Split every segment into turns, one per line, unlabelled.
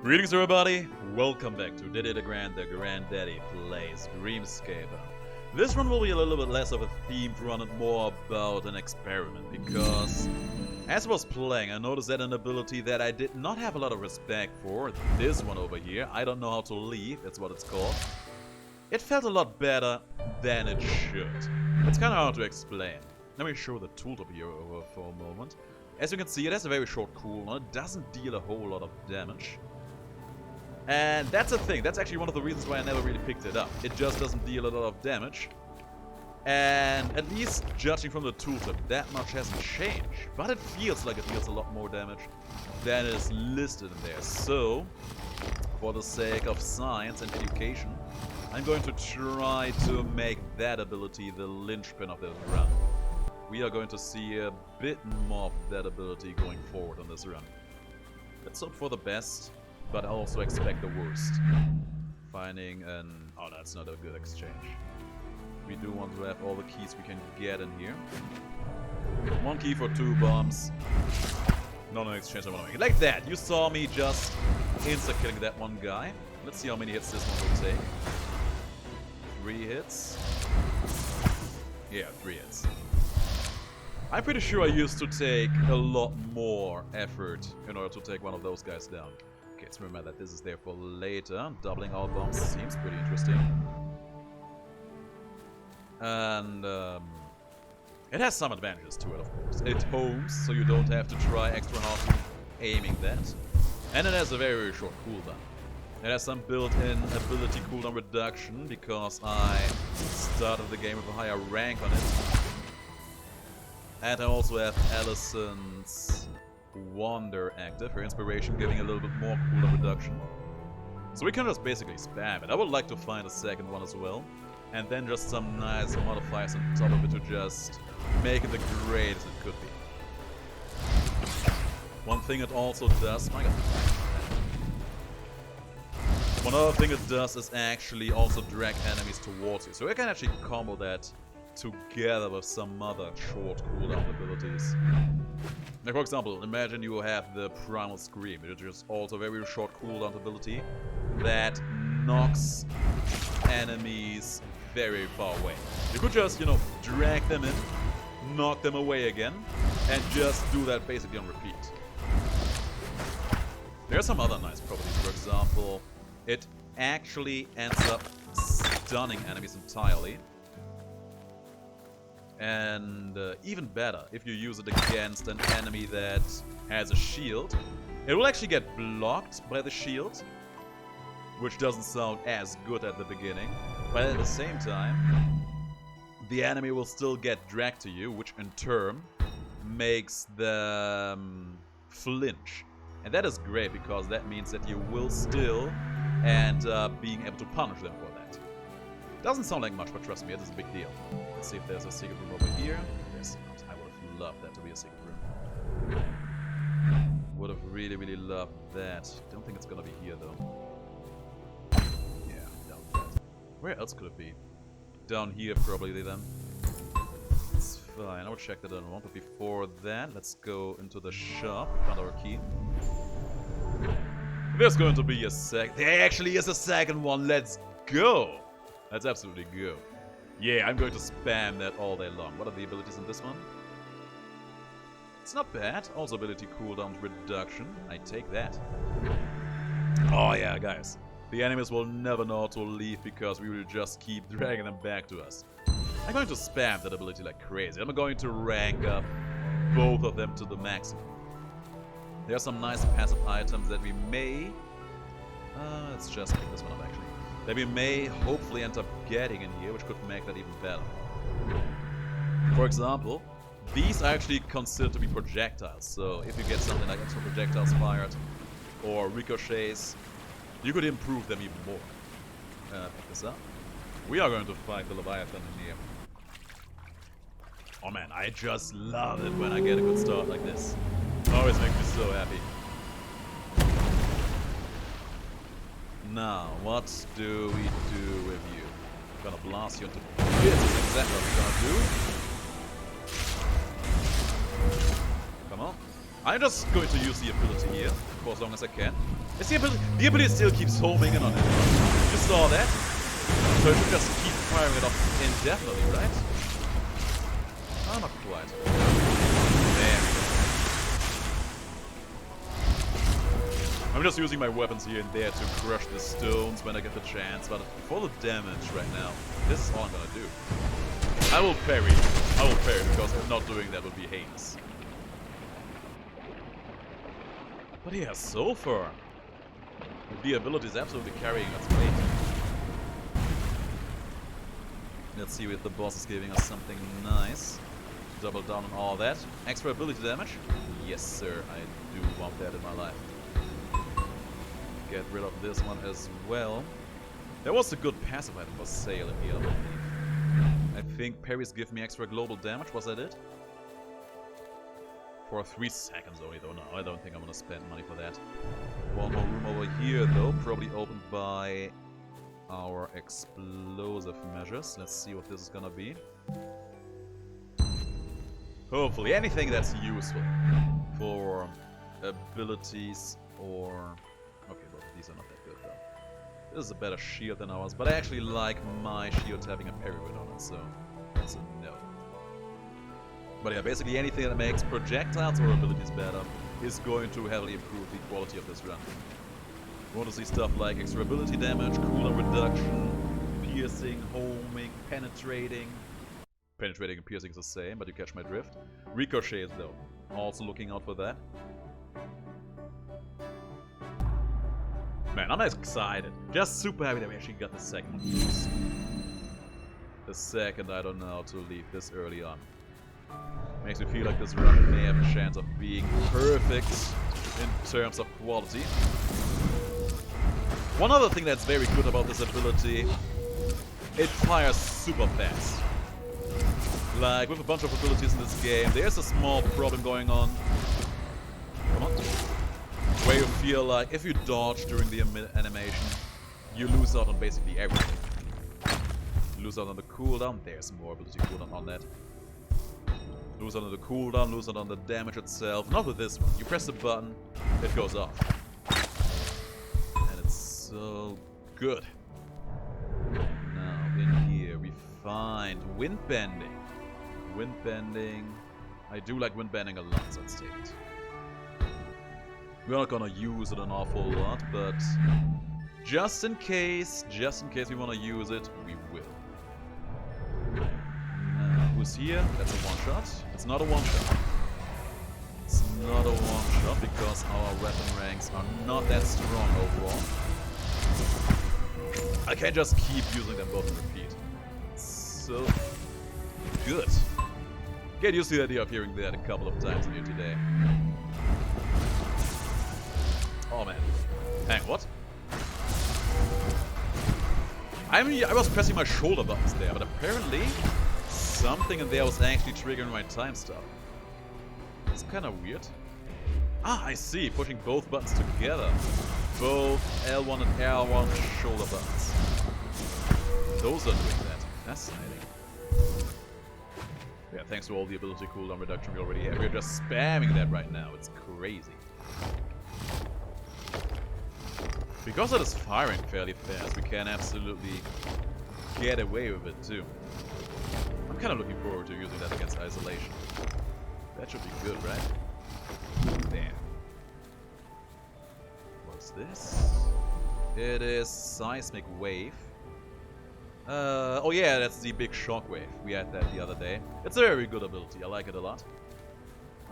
Greetings everybody, welcome back to DeGrand, the Granddaddy Plays Dreamscaper. This one will be a little bit less of a themed run and more about an experiment, because as I was playing I noticed that an ability that I did not have a lot of respect for, this one over here, I don't know how to leave, that's what it's called, it felt a lot better than it should. It's kind of hard to explain. Let me show the tooltip here over for a moment. As you can see, it has a very short cooldown, it doesn't deal a whole lot of damage. And that's the thing, that's actually one of the reasons why I never really picked it up. It just doesn't deal a lot of damage. And at least judging from the tooltip, that much hasn't changed. But it feels like it deals a lot more damage than is listed in there. So, for the sake of science and education, I'm going to try to make that ability the linchpin of this run. We are going to see a bit more of that ability going forward on this run. Let's hope for the best. But I also expect the worst. Finding an... oh, that's not a good exchange. We do want to have all the keys we can get in here. 1 key for 2 bombs. Not an exchange I want to make. Like that! You saw me just insta-killing that one guy. Let's see how many hits this one will take. 3 hits. Yeah, 3 hits. I'm pretty sure I used to take a lot more effort in order to take one of those guys down. Okay, let's remember that this is there for later. Doubling all bombs seems pretty interesting. And it has some advantages to it, of course. It homes, so you don't have to try extra hard aiming that. And it has a very, very short cooldown. It has some built-in ability cooldown reduction, because I started the game with a higher rank on it. And I also have Allison's Wander active, her inspiration giving a little bit more cooldown reduction. So we can just basically spam it. I would like to find a second one as well. And then just some nice modifiers on top of it to just make it the greatest it could be. One thing it also does... my god. One other thing it does is actually also drag enemies towards you. So I can actually combo that together with some other short cooldown abilities. Like, for example, imagine you have the Primal Scream, which is also a very short cooldown ability that knocks enemies very far away. You could just, you know, drag them in, knock them away again, and just do that basically on repeat. There are some other nice properties. For example, it actually ends up stunning enemies entirely. And even better, if you use it against an enemy that has a shield, it will actually get blocked by the shield, which doesn't sound as good at the beginning, but at the same time, the enemy will still get dragged to you, which in turn makes them flinch. And that is great, because that means that you will still end up being able to punish them for that. Doesn't sound like much, but trust me, it is a big deal. Let's see if there's a secret room over here. There's not. I would have loved that to be a secret room. Would have really, really loved that. Don't think it's gonna be here, though. Yeah, doubt that. Where else could it be? Down here, probably, then. It's fine. I will check that out in a moment. But before that, let's go into the shop. Find our key. There's going to be a there actually is a second one. Let's go! Let's absolutely go. Yeah, I'm going to spam that all day long. What are the abilities in this one? It's not bad. Also ability cooldown reduction. I take that. Oh yeah, guys. The enemies will never know how to leave, because we will just keep dragging them back to us. I'm going to spam that ability like crazy. I'm going to rank up both of them to the maximum. There are some nice passive items that we may... let's just pick this one up, actually. That we may hopefully end up getting in here, which could make that even better. For example, these are actually considered to be projectiles, so if you get something like extra projectiles fired, or ricochets, you could improve them even more. Pick this up. We are going to fight the Leviathan in here. Oh man, I just love it when I get a good start like this. Always makes me so happy. Now, what do we do with you? I'm gonna blast you into bits. That's exactly what we're gonna do. Come on. I'm just going to use the ability here for as long as I can. It's the ability still keeps homing in on it. You saw that? So it should just keep firing it off indefinitely, right? Oh, not quite. There we go. I'm just using my weapons here and there to crush the stones when I get the chance, but for the damage right now, this is all I'm gonna do. I will parry, because not doing that would be heinous. But yeah, so far, the ability is absolutely carrying us weight. Let's see if the boss is giving us something nice. Double down on all that. Extra ability damage? Yes, sir, I do want that in my life. Get rid of this one as well. There was a good passive item for sale in here, I believe. I think parries give me extra global damage, was that it? For 3 seconds only though, no, I don't think I'm gonna spend money for that. One more room over here though, probably opened by our explosive measures. Let's see what this is gonna be. Hopefully anything that's useful for abilities or... Okay, well, these are not that good though. This is a better shield than ours, but I actually like my shield having a parry on it, so that's a no. But yeah, basically anything that makes projectiles or abilities better is going to heavily improve the quality of this run. You want to see stuff like extra ability damage, cooldown reduction, piercing, homing, penetrating. Penetrating and piercing is the same, but you catch my drift. Ricochets though, also looking out for that. Man, I'm excited. Just super happy that we actually got the second use. The second I don't know how to leave this early on. Makes me feel like this run may have a chance of being perfect in terms of quality. One other thing that's very good about this ability, it fires super fast. Like, with a bunch of abilities in this game, there's a small problem going on. Come on. Where you feel like if you dodge during the animation, you lose out on basically everything. You lose out on the cooldown, there's more ability cooldown on that. Lose out on the cooldown, lose out on the damage itself. Not with this one. You press the button, it goes off. And it's so good. Now, in here, we find wind bending. Wind bending. I do like wind bending a lot, so let's take it. We're not gonna use it an awful lot, but just in case we wanna use it, we will. Who's here? That's a one-shot. It's not a one-shot. It's not a one-shot because our weapon ranks are not that strong overall. I can't just keep using them both and repeat. It's so good. Get used to the idea of hearing that a couple of times in here today. Oh man. Hang, what? I mean, I was pressing my shoulder buttons there, but apparently something in there was actually triggering my time stop. It's kind of weird. Ah, I see. Pushing both buttons together. Both L1 and R1 shoulder buttons. Those are doing that. Fascinating. Yeah, thanks to all the ability cooldown reduction we already have. We're just spamming that right now. It's crazy. Because it is firing fairly fast, we can absolutely get away with it too. I'm kind of looking forward to using that against isolation. That should be good, right? Damn. What's this? It is Seismic Wave. Oh yeah, that's the big shockwave. We had that the other day. It's a very good ability. I like it a lot.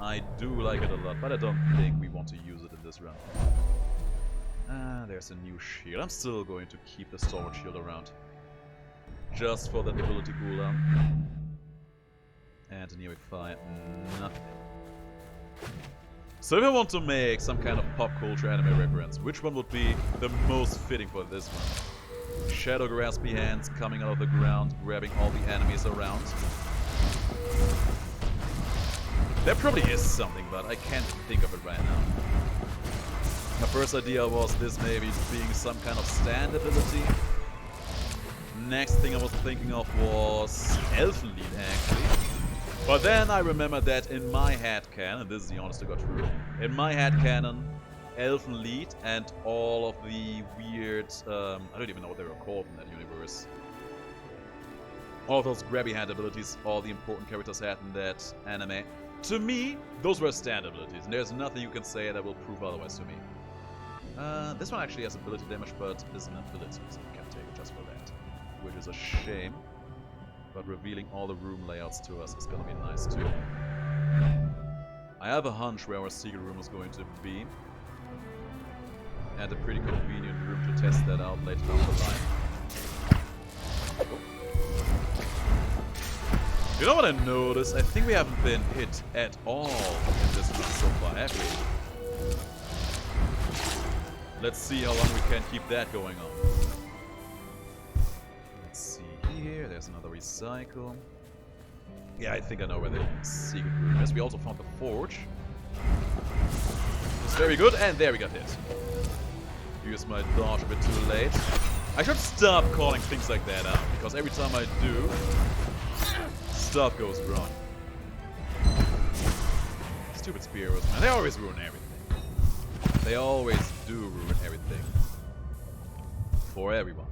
I do like it a lot, but I don't think we want to use it in this run. There's a new shield. I'm still going to keep the storage shield around. Just for that ability cooldown. And in here we find nothing. So if I want to make some kind of pop culture anime reference, which one would be the most fitting for this one? Shadow graspy hands coming out of the ground, grabbing all the enemies around. There probably is something, but I can't think of it right now. My first idea was this maybe being some kind of stand ability. Next thing I was thinking of was Elfen Lead actually. But then I remembered that in my headcanon, this is the honest to God truth, in my headcanon, Elfen Lead and all of the weird, I don't even know what they were called in that universe. All those grabby hand abilities all the important characters had in that anime. To me, those were stand abilities, and there's nothing you can say that will prove otherwise to me. This one actually has ability damage, but is an ability, so you can take it just for that. Which is a shame. But revealing all the room layouts to us is gonna be nice too. I have a hunch where our secret room is going to be. And a pretty convenient room to test that out later down the line. Oh. You know what I noticed? I think we haven't been hit at all in this run so far, have we? Let's see how long we can keep that going on. Let's see here, there's another recycle. Yeah, I think I know where the secret room is. We also found the forge. It's very good, and there we got hit. Use my dodge a bit too late. I should stop calling things like that out, because every time I do, stuff goes wrong. Stupid spears, man. They always ruin everything. They always do ruin everything. For everyone.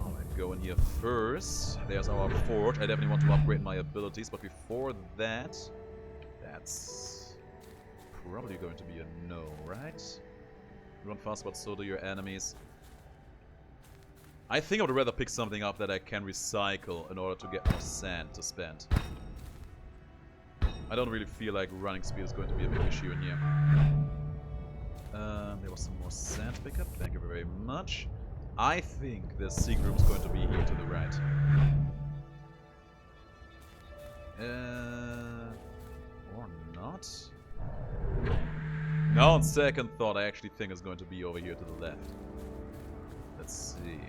Alright, go in here first. There's our forge. I definitely want to upgrade my abilities, but before that, that's probably going to be a no, right? You run fast, but so do your enemies. I think I would rather pick something up that I can recycle in order to get more sand to spend. I don't really feel like running speed is going to be a big issue in here. There was some more sand pickup. Thank you very much. I think the secret room is going to be here to the right. Or not? No, on second thought, I actually think it's going to be over here to the left. Let's see.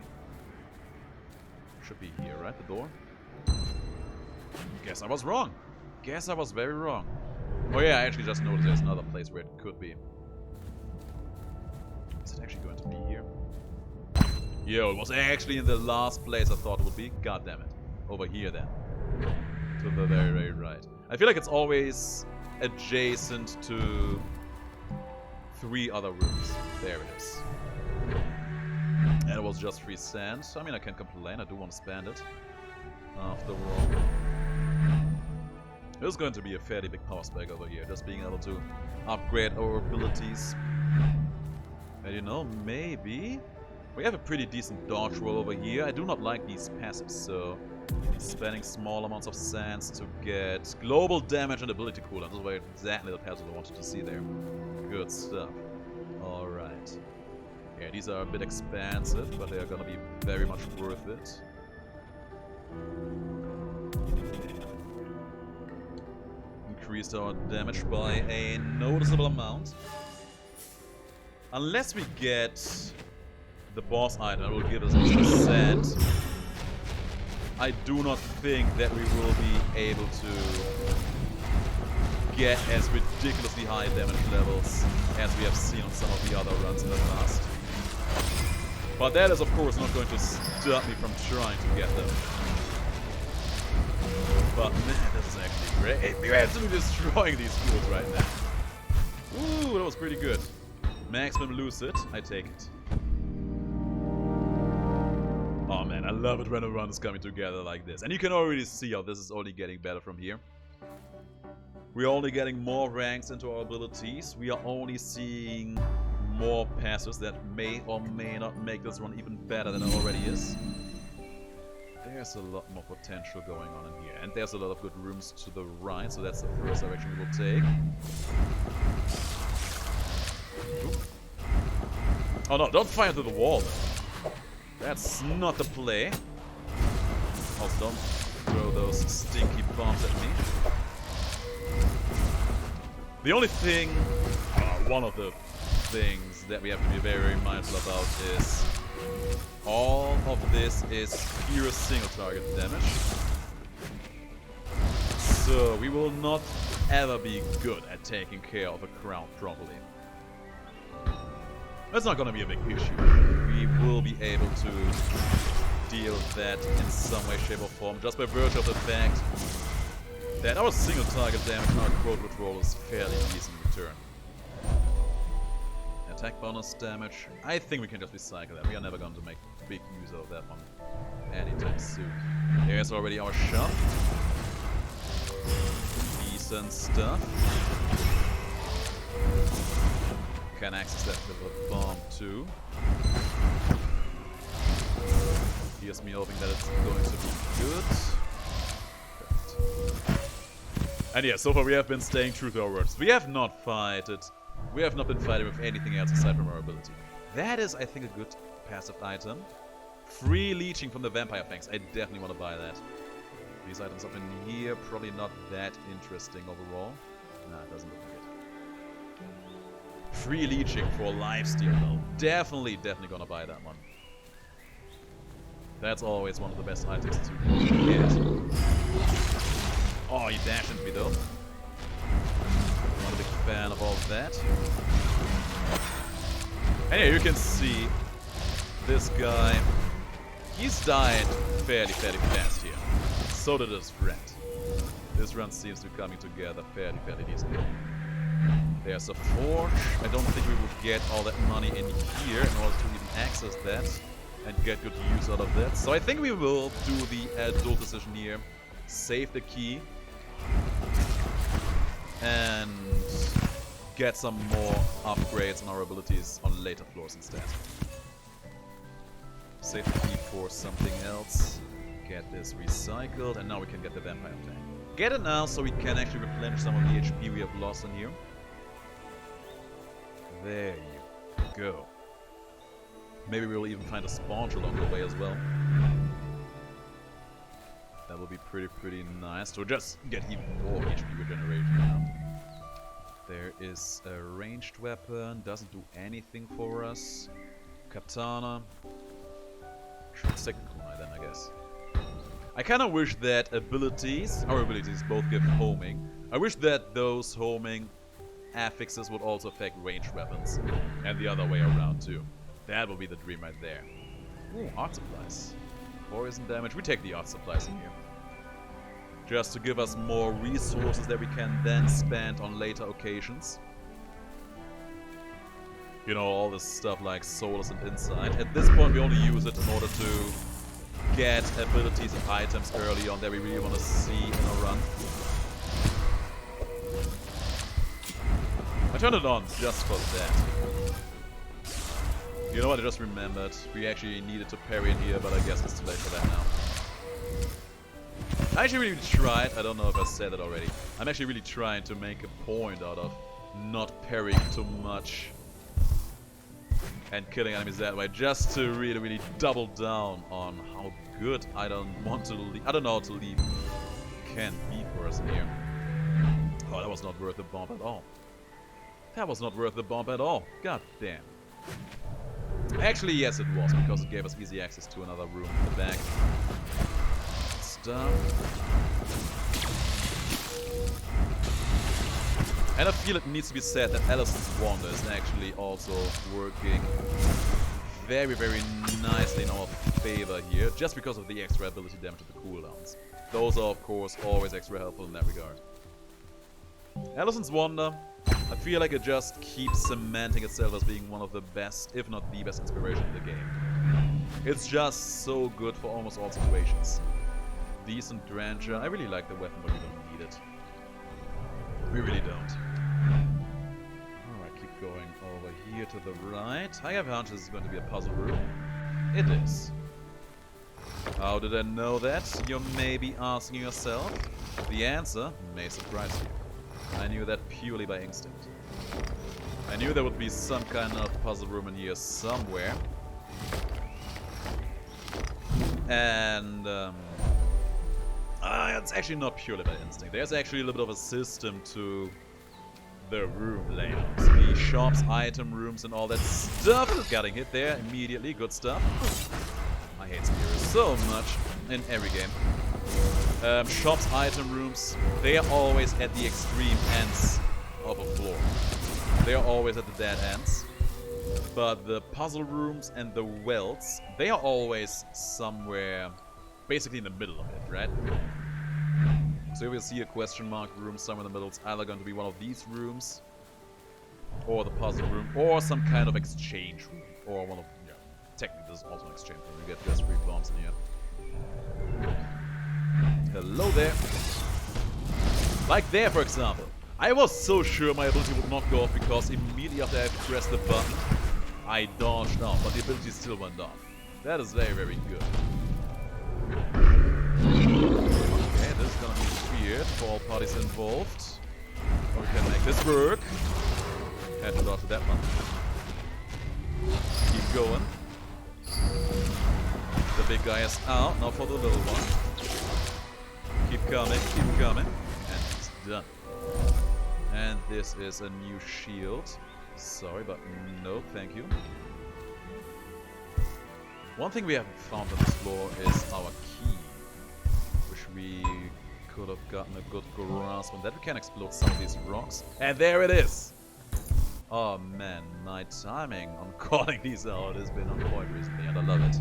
Should be here, right? The door? Guess I was wrong. Guess I was very wrong. Oh yeah, I actually just noticed there's another place where it could be. Is it actually going to be here? Yo, it was actually in the last place I thought it would be. God damn it. Over here then. To the very, very right. I feel like it's always adjacent to 3 other rooms. There it is. And it was just 3 sand. I mean, I can't complain. I do want to spend it. After all. It was going to be a fairly big power spike over here. Just being able to upgrade our abilities. And you know, maybe we have a pretty decent dodge roll over here. I do not like these passives, so spending small amounts of sands to get global damage and ability cooldown. Those were exactly the passives I wanted to see there. Good stuff. Alright. Yeah, these are a bit expensive, but they are gonna be very much worth it. Increased our damage by a noticeable amount. Unless we get the boss item that will give us extra sand, I do not think that we will be able to get as ridiculously high damage levels as we have seen on some of the other runs in the past. But that is of course not going to stop me from trying to get them. But man, this is actually great. We're absolutely destroying these fools right now. Ooh, that was pretty good. Maximum Lucid, I take it. Oh man, I love it when a run is coming together like this. And you can already see how this is only getting better from here. We're only getting more ranks into our abilities. We are only seeing more passes that may or may not make this run even better than it already is. There's a lot more potential going on in here. And there's a lot of good rooms to the right, so that's the first direction we will take. Oop. Oh no, don't fire through the wall though. That's not the play. Also, don't throw those stinky bombs at me. The only thing, one of the things that we have to be very mindful about is all of this is pure single target damage. So we will not ever be good at taking care of a crowd properly. That's not gonna be a big issue. We will be able to deal with that in some way, shape or form, just by virtue of the fact that our single target damage and our quote roll is fairly easy in return. Attack bonus damage. I think we can just recycle that. We are never going to make big use of that one anytime soon. There's already our shop. Decent stuff. Can access that with a bomb too. Here's me hoping that it's going to be good. Perfect. And yeah, so far we have been staying true to our words. We have not fighted. We have not been fighting with anything else aside from our ability. That is, I think, a good passive item. Free leeching from the vampire fangs. I definitely want to buy that. These items up in here, probably not that interesting overall. Nah, it doesn't look like it. Free leeching for lifesteal though. Definitely gonna buy that one. That's always one of the best items to get. Oh, he dashed into me though. Not a big fan of all of that. And yeah, you can see this guy. He's died fairly fast here. So did his friend. This run seems to be coming together fairly decently. There's a forge. I don't think we would get all that money in here in order to even access that and get good use out of that. So I think we will do the adult decision here. Save the key. And get some more upgrades on our abilities on later floors instead. Save the key for something else. Get this recycled, and now we can get the vampire tank. Get it now so we can actually replenish some of the HP we have lost in here. There you go. Maybe we'll even find a sponge along the way as well. That will be pretty nice to just get even more HP regeneration now. There is a ranged weapon, doesn't do anything for us. Katana. Second kunai then, I guess. I kinda wish that our abilities both give homing. I wish that those homing affixes would also affect ranged weapons. And the other way around too. That will be the dream right there. Ooh, art supplies. Poison damage. We take the art supplies in here. Just to give us more resources that we can then spend on later occasions. You know, all this stuff like Soulless and Insight. At this point we only use it in order to get abilities and items early on that we really want to see in a run. I turned it on just for that. You know what, I just remembered. We actually needed to parry in here, but I guess it's too late for that now. I actually really tried, I don't know if I said it already, I'm actually really trying to make a point out of not parrying too much and killing enemies that way, just to really double down on how good I don't know how to leave can be for us in here. Oh, that was not worth the bomb at all. That was not worth the bomb at all. God damn. Actually, yes it was, because it gave us easy access to another room in the back. Stuff. And I feel it needs to be said that Allison's Wonder is actually also working very nicely in our favor here, just because of the extra ability damage of the cooldowns. Those are, of course, always extra helpful in that regard. Allison's Wonder, I feel like it just keeps cementing itself as being one of the best, if not the best inspiration in the game. It's just so good for almost all situations. Decent Drencher. I really like the weapon, but we don't need it. We really don't. Alright, keep going over here to the right. I have a hunch this is going to be a puzzle room. It is. How did I know that? You may be asking yourself. The answer may surprise you. I knew that purely by instinct. I knew there would be some kind of puzzle room in here somewhere. And it's actually not purely by instinct. There's actually a little bit of a system to the room layout. The shops, item rooms, and all that stuff. Getting hit there immediately. Good stuff. I hate Spears so much in every game. Shops, item rooms, they are always at the extreme ends of a floor. They are always at the dead ends. But the puzzle rooms and the wells, they are always somewhere basically in the middle of it, right? So we'll see a question mark room somewhere in the middle. It's either going to be one of these rooms, or the puzzle room, or some kind of exchange room, or one of, yeah, technically this is also an exchange room. You get just 3 bombs in here. Hello there. Like there, for example. I was so sure my ability would not go off because immediately after I pressed the button, I dodged out, but the ability still went off. That is very, very good. Okay, this is gonna be weird for all parties involved. But we can make this work. Had to dodge that one. Keep going. The big guy is out, now for the little one. Keep coming, and he's done. And this is a new shield. Sorry, but no, thank you. One thing we haven't found on this floor is our key, which we could have gotten a good grasp on. That we can explode some of these rocks. And there it is! Oh man, my timing on calling these out has been on point recently, and I love it.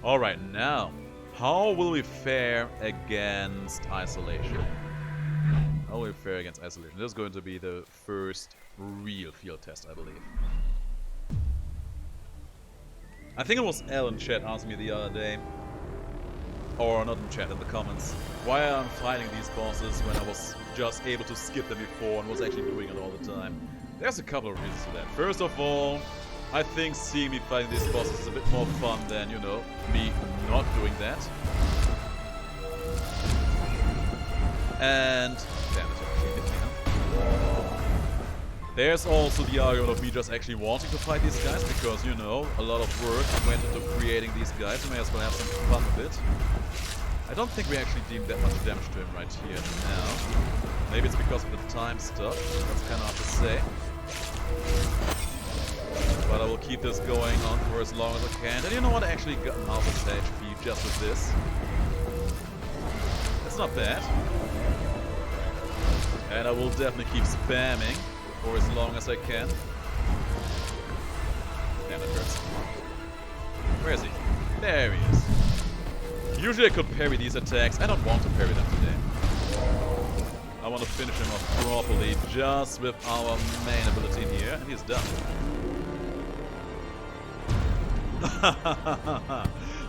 Alright, now, how will we fare against isolation? How will we fare against isolation? This is going to be the first real field test, I believe. I think it was L in chat asked me the other day, or not in chat, in the comments, why I'm fighting these bosses when I was just able to skip them before and was actually doing it all the time. There's a couple of reasons for that. First of all, I think seeing me fighting these bosses is a bit more fun than, you know, me not doing that. And damn it, actually hit me, huh? There's also the argument of me just actually wanting to fight these guys because, you know, a lot of work went into creating these guys. We may as well have some fun with it. I don't think we actually deemed that much damage to him right here now. Maybe it's because of the time stuff. That's kind of hard to say. But I will keep this going on for as long as I can. And you know what? I actually got half a HP just with this. That's not bad. And I will definitely keep spamming for as long as I can. Damn, that hurts. Where is he? There he is. Usually I could parry these attacks. I don't want to parry them today. I want to finish him off properly just with our main ability in here, and he's done.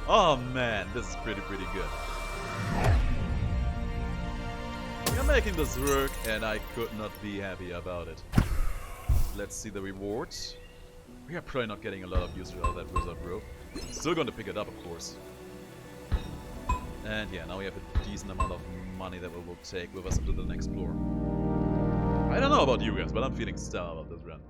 Oh man, this is pretty good. We're making this work, and I could not be happy about it. Let's see the rewards. We are probably not getting a lot of usage out of that wizard rope. Still going to pick it up, of course. And yeah, now we have a decent amount of money that we will take with us into the next floor. I don't know about you guys, but I'm feeling stellar about this run.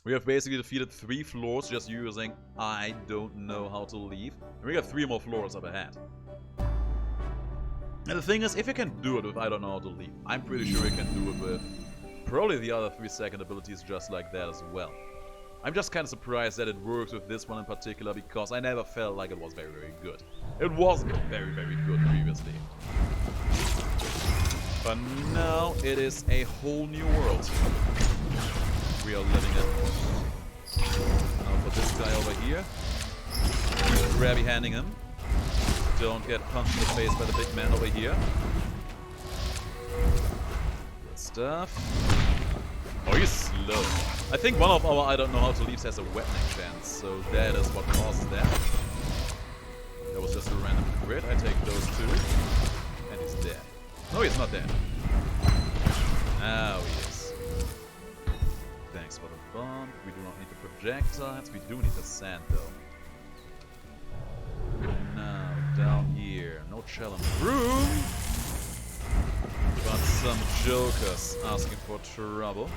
We have basically defeated 3 floors just using I don't know how to leave. And we got 3 more floors up ahead. And the thing is, if you can do it with I don't know how to leave, I'm pretty sure you can do it with probably the other 3-second abilities just like that as well. I'm just kind of surprised that it works with this one in particular because I never felt like it was very good. It wasn't very good previously. But now it is a whole new world. We are living it. Now for this guy over here. Keep Grabby handing him. Don't get punched in the face by the big man over here. Good stuff. Oh, he's slow. I think one of our I don't know how to leaves has a wetning chance, so that is what causes that. That was just a random crit. I take those 2. And he's dead. No, he's not dead. Now he is. Thanks for the bomb. We do not need the projectiles. We do need the sand, though. Now, down here. No challenge room. But some jokers asking for trouble.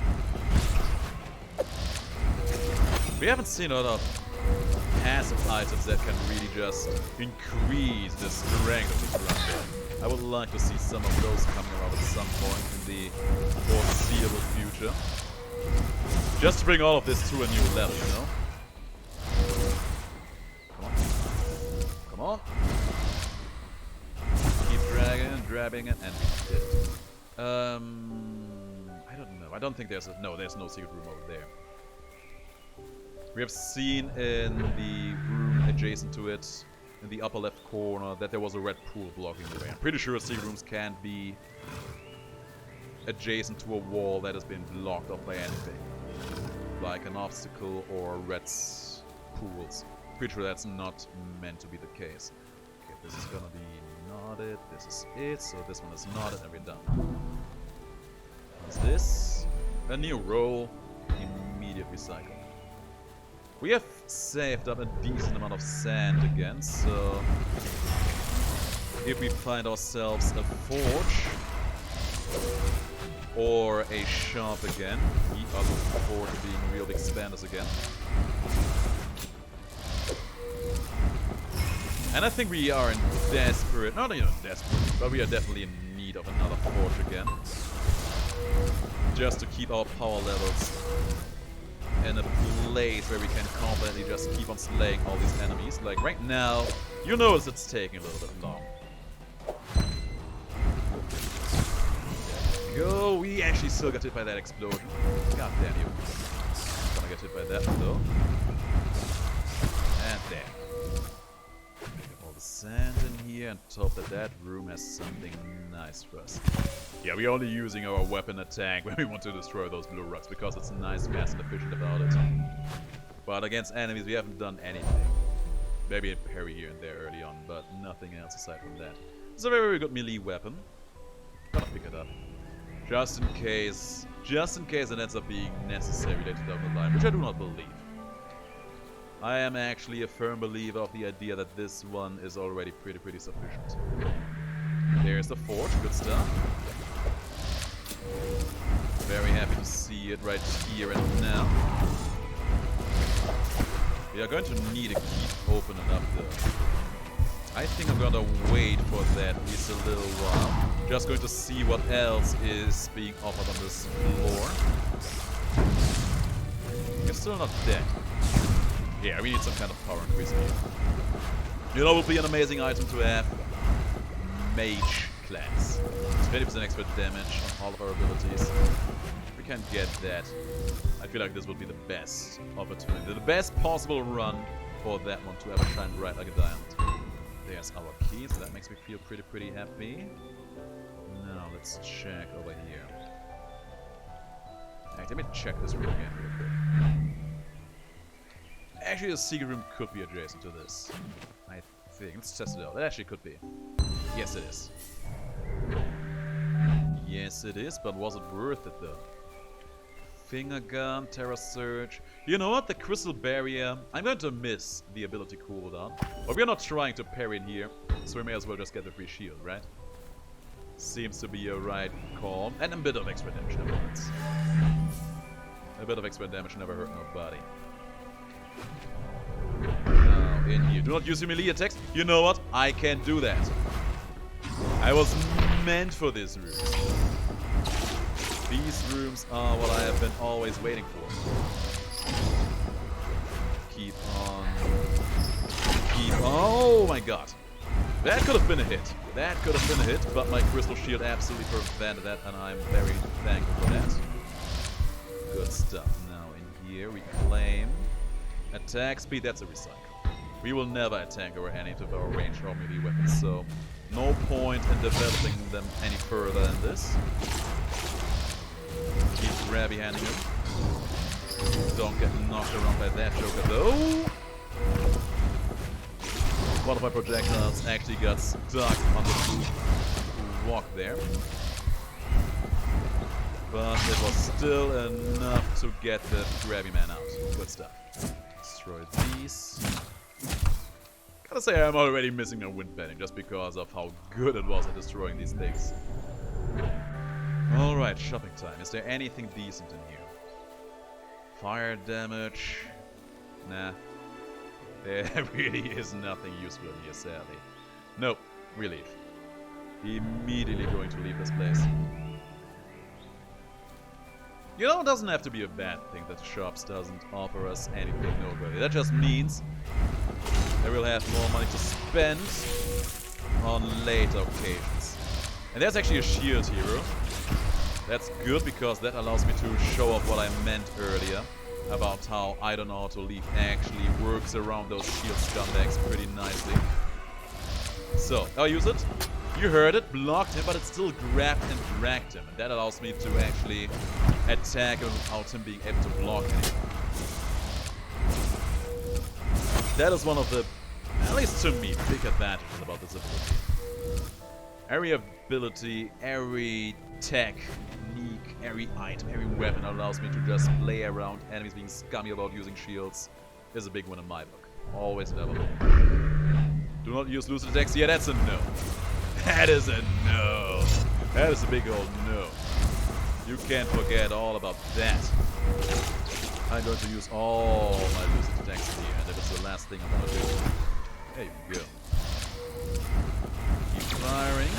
We haven't seen a lot of passive items that can really just increase the strength of this run yet. I would like to see some of those coming around at some point in the foreseeable future. Just to bring all of this to a new level, you know? Come on. Keep grabbing it, and we did. I don't know. I don't think there's no secret room over there. We have seen in the room adjacent to it, in the upper left corner, that there was a red pool blocking the way. I'm pretty sure secret rooms can't be adjacent to a wall that has been blocked off by anything. Like an obstacle or red's pools. Pretty sure that's not meant to be the case. Okay, this is gonna be not it, this is it, so this one is not it, and we're done. What's this? A new roll. Immediate recycle. We have saved up a decent amount of sand again, so if we find ourselves a forge or a shop again, we are looking forward to being real big spenders again. And I think we are in desperate, not even desperate, but we are definitely in need of another forge again. Just to keep our power levels in a place where we can confidently just keep on slaying all these enemies. Like right now, you notice it's taking a little bit long. There we go. We actually still got hit by that explosion. God damn you. Gonna get hit by that one though. And there. All the sand in here, and top that room has something nice for us. Yeah, we're only using our weapon attack when we want to destroy those blue rocks because it's nice, fast, and efficient about it. But against enemies, we haven't done anything. Maybe a parry here and there early on, but nothing else aside from that. It's a very, very good melee weapon. Gonna pick it up. Just in case it ends up being necessary later down the line, which I do not believe. I am actually a firm believer of the idea that this one is already pretty sufficient. There's the forge, good stuff. Very happy to see it right here and now. We are going to need to keep opening up though. I think I'm gonna wait for that at least a little while. Just going to see what else is being offered on this floor. You're still not dead. Yeah, we need some kind of power increase here. You know what would be an amazing item to have? Mage class. It's 20% extra damage on all of our abilities. If we can get that, I feel like this would be the best opportunity. The best possible run for that one to ever shine bright like a diamond. There's our key, so that makes me feel pretty happy. Now let's check over here. Alright, let me check this room again real quick. Actually, the secret room could be adjacent to this. I think. Let's test it out. It actually could be. Yes, it is. Yes, it is, but was it worth it though? Finger gun, Terra Surge. You know what? The crystal barrier. I'm going to miss the ability cooldown. But we're not trying to parry in here, so we may as well just get the free shield, right? Seems to be a right call. And a bit of extra damage never hurts. A bit of extra damage never hurt nobody. Now, in here. Do not use your melee attacks. You know what? I can do that. I was meant for this room. These rooms are what I have been always waiting for. Keep on. Oh my god. That could have been a hit. That could have been a hit, but my crystal shield absolutely prevented that, and I'm very thankful for that. Good stuff. Now in here we claim attack speed. That's a recycle. We will never attack our enemies with our ranged or melee weapons, so no point in developing them any further than this. Keep Grabby handing him. Don't get knocked around by that joker though. One of my projectiles actually got stuck on the blue rock there. But it was still enough to get the Grabby man out. Good stuff. Destroy these. Gotta say I'm already missing a wind bending just because of how good it was at destroying these things. Alright, shopping time. Is there anything decent in here? Fire damage? Nah. There really is nothing useful in here, sadly. Nope, we leave. Immediately going to leave this place. You know, it doesn't have to be a bad thing that the shops doesn't offer us anything noteworthy. That just means that we'll have more money to spend on later occasions. And there's actually a shield hero. That's good because that allows me to show off what I meant earlier about how I don't know how to leave actually works around those shield scumbags pretty nicely. So, I'll use it. You heard it, blocked him, but it still grabbed and dragged him. And that allows me to actually attack him without him being able to block anything. That is one of the, at least to me, big advantages about this ability. Every ability, every technique, every item, every weapon allows me to just play around enemies being scummy about using shields is a big one in my book. Always and ever. Do not use Lucid attacks. Yeah, that's a no. That is a no. That is a big old no. You can't forget all about that. I'm going to use all my Lucid attacks here, and that is the last thing I'm going to do. There you go. Keep firing.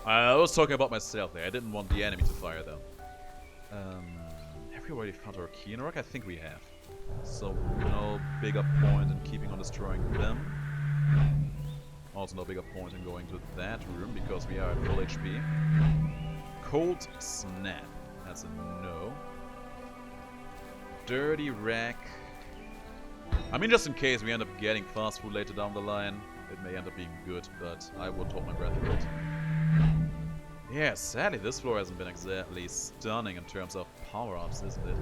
I was talking about myself there. I didn't want the enemy to fire though. Have we already found our key in rock? I think we have. So no bigger point in keeping on destroying them. Also no bigger point in going to that room because we are at full HP. Cold Snap. That's a no. Dirty Rack. I mean, just in case we end up getting fast food later down the line, it may end up being good, but I would hold my breath for it. Yeah, sadly this floor hasn't been exactly stunning in terms of power-ups, isn't it?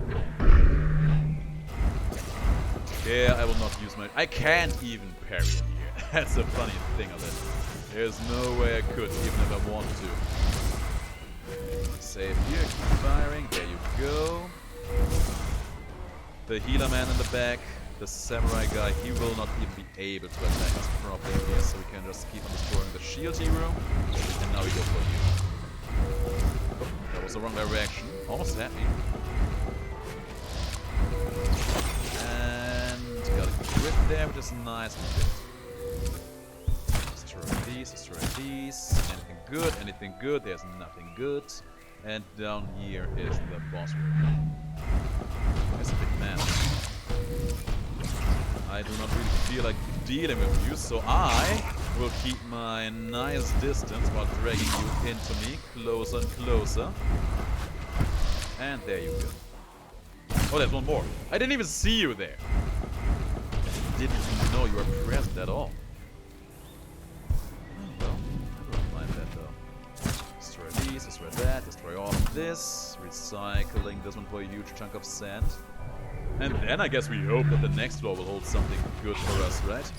Yeah, I will not use my... I can't even parry here. That's the funny thing of it. There's no way I could, even if I wanted to. Save here, keep firing, there you go. The healer man in the back, the samurai guy, he will not even be able to attack us properly here, so we can just keep on destroying the shield hero. And now we go for you. Oh, that was the wrong direction. Almost had me. And got a grip there, which is nice and good. Destroy these. Anything good? Anything good? There's nothing good. And down here is the boss room. That's a big man. I do not really feel like dealing with you, so I will keep my nice distance while dragging you into me, closer and closer. And there you go. Oh, there's one more. I didn't even see you there. I didn't even know you were present at all. Oh, well, I don't mind that though. Destroy these, destroy that, destroy all of this. Recycling this one for a huge chunk of sand. And then I guess we hope that the next floor will hold something good for us, right?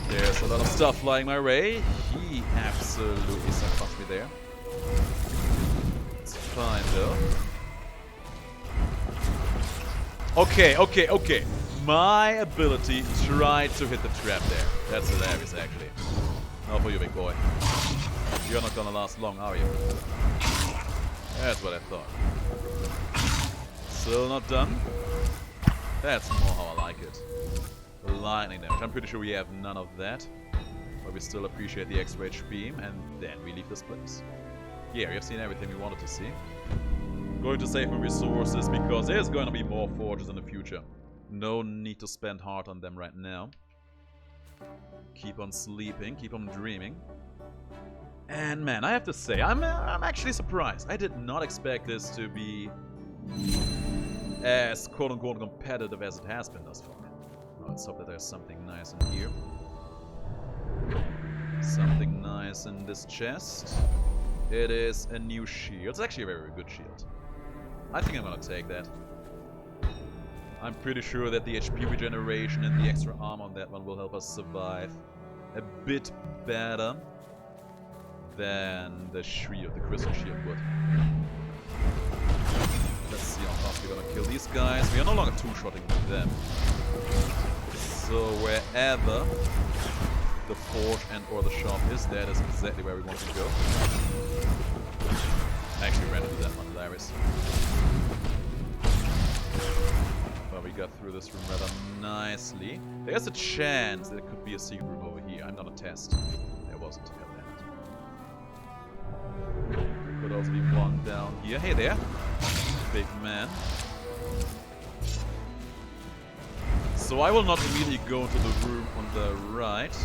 There's a lot of stuff flying my way. He absolutely sucked me there. It's fine though. Okay. My ability tried to hit the trap there. That's hilarious actually. Now for you, big boy. You're not gonna last long, are you? That's what I thought. Still not done. That's more how I like it. The lightning damage. I'm pretty sure we have none of that. But we still appreciate the extra HP. And then we leave this place. Yeah, we have seen everything we wanted to see. Going to save my resources because there's going to be more forges in the future. No need to spend hard on them right now. Keep on sleeping, keep on dreaming. And man, I have to say, I'm actually surprised. I did not expect this to be as quote-unquote competitive as it has been thus far. Now let's hope that there's something nice in here. Something nice in this chest. It is a new shield. It's actually a very good shield. I think I'm gonna take that. I'm pretty sure that the HP regeneration and the extra armor on that one will help us survive a bit better than the shield, the crystal shield would. Let's see how fast we're gonna kill these guys. We are no longer two-shotting them. So wherever the forge and or the shop is, that is exactly where we want to go. I actually ran into that one, hilarious. But we got through this room rather nicely. There's a chance that it could be a secret room over here. I'm gonna test. There wasn't. There could also be one down here. Hey there, big man. So I will not immediately go into the room on the right.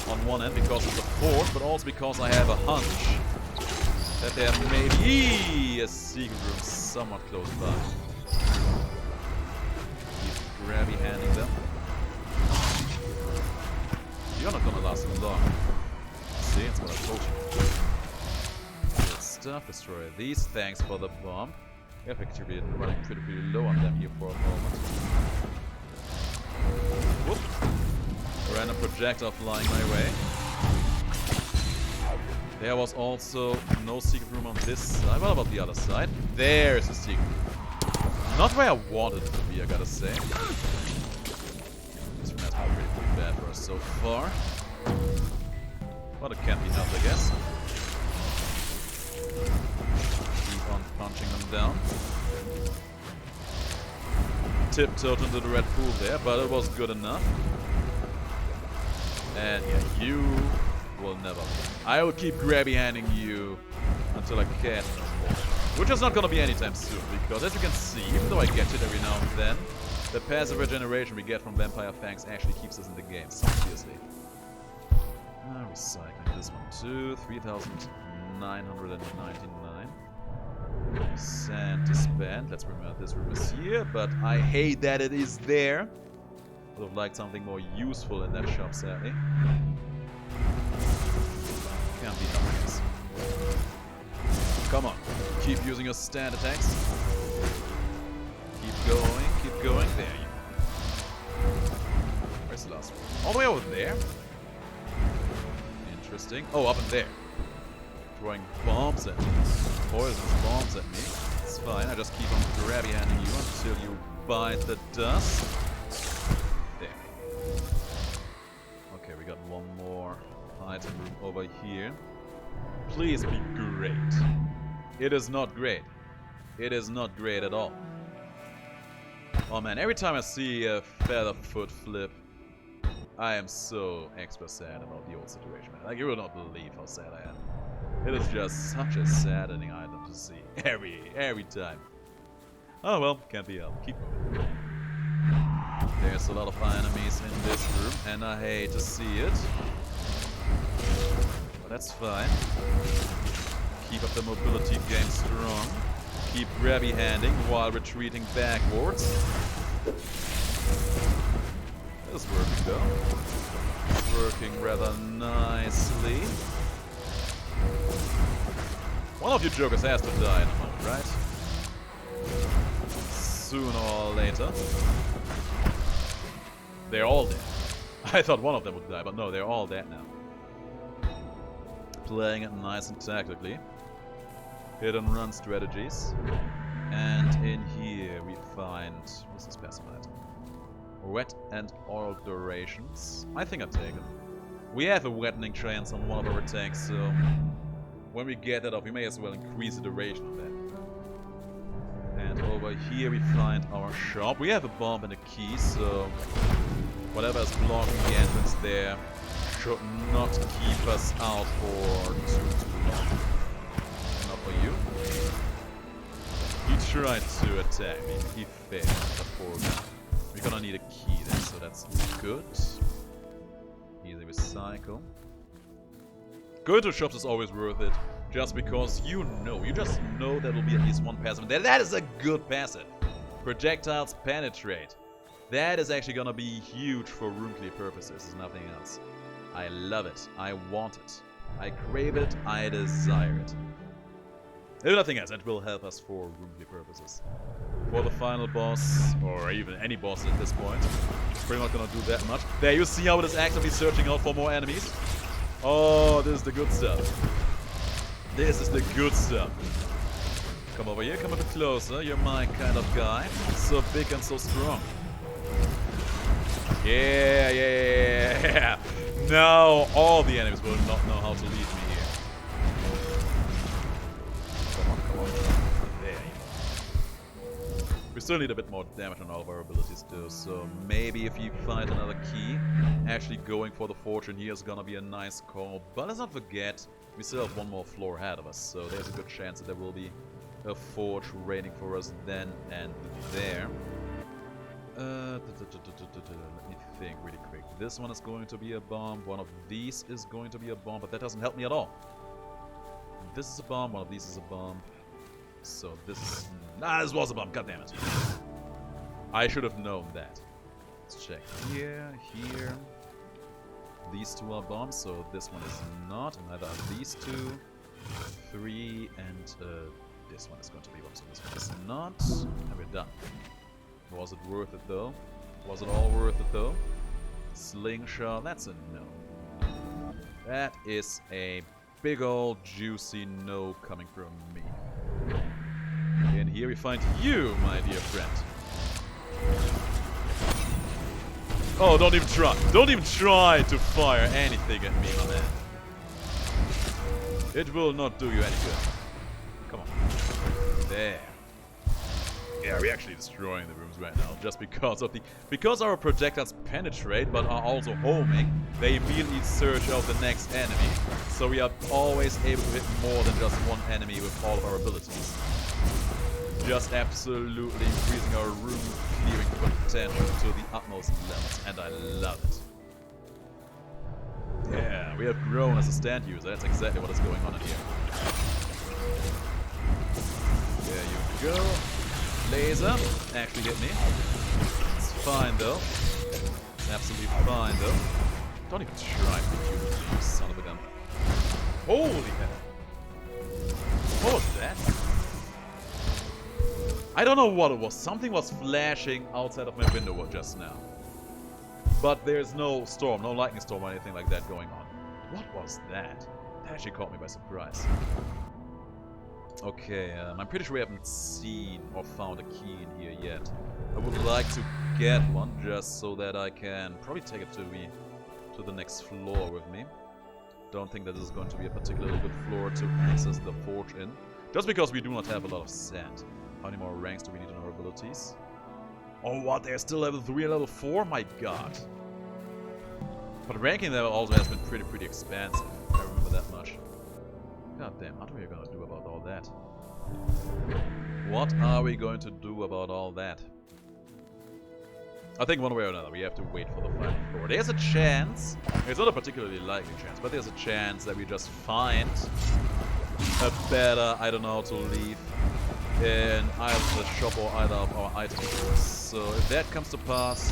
On one end because it's a forge, but also because I have a hunch that there may be a secret room somewhat close by. Keep Grabby handing them. You're not gonna last long. See, that's what I told you. Good stuff. Destroy these. Thanks for the bomb. We have actually been running pretty low on them here for a moment. Whoop. Random projectile flying my way. There was also no secret room on this side. What about the other side? There's a secret room. Not where I wanted it to be, I gotta say. This room has been pretty bad for us so far. But it can't be helped, I guess. Keep on punching them down. Tiptoed into the red pool there, but it was good enough. And yeah, you will never win. I will keep Grabby handing you until I can't no more. Which is not gonna be anytime soon, because as you can see, even though I get it every now and then, the passive regeneration we get from Vampire Fangs actually keeps us in the game, seriously. Recycling this one too, 3,999. Sand to spend. Let's remember this room is here, but I hate that it is there. Would have liked something more useful in that shop, sadly. Can't be helped. Come on, keep using your stand attacks. Keep going. There you go. Where's the last one? All the way over there? Interesting. Oh, up in there. Throwing bombs at me. Poisonous bombs at me. It's fine, I just keep on grabby handing you until you bite the dust. There. Okay, we got one more item room over here. Please be great. It is not great. It is not great at all. Oh man, every time I see a feather foot flip, I am so extra sad about the old situation, man. Like, you will not believe how sad I am. It is just such a saddening item to see every time. Oh well, can't be helped. Keep moving. There's a lot of enemies in this room, and I hate to see it. But that's fine. Keep up the mobility game strong. Keep grabby handing while retreating backwards. It's working though. It's working rather nicely. One of you jokers has to die in a moment, right? Sooner or later. They're all dead. I thought one of them would die, but no, they're all dead now. Playing it nice and tactically. Hit and run strategies. And in here we find... what's this passive item? Wet and oil durations. I think I've taken. We have a wettening trance on one of our attacks, so when we get that up, we may as well increase the duration of that. And over here we find our shop. We have a bomb and a key, so whatever is blocking the entrance there should not keep us out for too long. Not for you. He tried to attack me. He failed, the poor guy. We're gonna need a key then, so that's good. Easy recycle. Going to shops is always worth it, just because you just know there will be at least one passive there. That is a good passive. Projectiles penetrate. That is actually gonna be huge for room clear purposes, if nothing else. I love it. I want it. I crave it. I desire it. If nothing else, it will help us for room clear purposes. For the final boss, or even any boss at this point, it's pretty not gonna do that much. There, you see how it is actively searching out for more enemies? Oh, this is the good stuff. This is the good stuff. Come over here, come a bit closer. You're my kind of guy. So big and so strong. Yeah. Now all the enemies will not know how to leave me here. Come on. There you go. We still need a bit more damage on all of our abilities though, so maybe if you find another key, actually going for the fortune here is gonna be a nice call. But let's not forget, we still have one more floor ahead of us, so there's a good chance that there will be a forge waiting for us then and there. Let me think really quick. This one is going to be a bomb, one of these is going to be a bomb, but that doesn't help me at all. This is a bomb, one of these is a bomb. So this is... Nah, this was a bomb, goddammit. I should have known that. Let's check here. these two are bombs, so this one is not, and neither are these two. 3 and this one is going to be bombs, so this one is not. And we're done. Was it worth it though? Was it all worth it though? Slingshot, that's a no. That is a big old juicy no coming from me. And here we find you, my dear friend. Oh, don't even try. Don't even try to fire anything at me, my man. It will not do you any good. Come on. There. Yeah, we're actually destroying the rooms right now, just because of because our projectiles penetrate but are also homing. They immediately search out the next enemy, so we are always able to hit more than just one enemy with all of our abilities. Just absolutely increasing our room clearing potential to the utmost levels, and I love it. Yeah, we have grown as a stand user. That's exactly what is going on in here. There you go. Laser. Actually hit me. It's fine though. It's absolutely fine though. Don't even try to shoot me, you son of a gun. Holy hell. What was that? I don't know what it was. Something was flashing outside of my window just now. But there's no storm, no lightning storm or anything like that going on. What was that? That actually caught me by surprise. Okay, I'm pretty sure we haven't seen or found a key in here yet. I would like to get one just so that I can probably take it to the next floor with me. Don't think that this is going to be a particularly good floor to access the forge in. Just because we do not have a lot of sand. How many more ranks do we need in our abilities? Oh, what? They're still level 3 and level 4? My god. But ranking level also has been pretty expansive. I remember that much. God damn, what are we gonna do about all that? What are we going to do about all that? I think one way or another, we have to wait for the final floor. There's a chance, it's not a particularly likely chance, but there's a chance that we just find a better, I don't know how to leave in either the shop or either of our items. So if that comes to pass,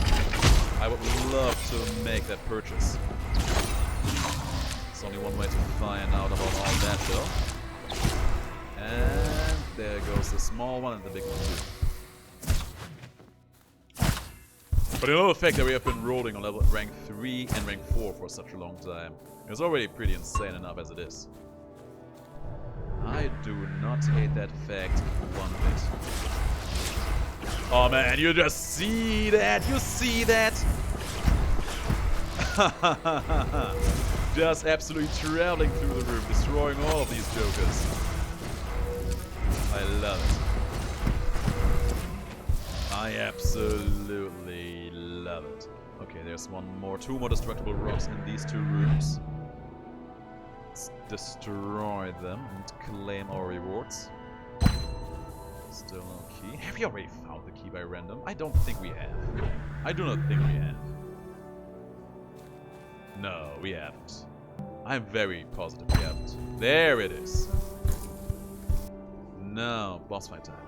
I would love to make that purchase. There's only one way to find out about all that though. And there goes the small one and the big one too. But you know the fact that we have been rolling on level rank 3 and rank 4 for such a long time, it's already pretty insane enough as it is. I do not hate that fact one bit. Oh man, you just see that? You see that? Just absolutely traveling through the room, destroying all of these jokers. I love it. I absolutely love it. Okay, there's two more destructible rocks in these two rooms. Let's destroy them and claim our rewards. Still no key. Have we already found the key by random? I don't think we have. I do not think we have. No, we haven't. I'm very positive we haven't. There it is. No, boss fight time.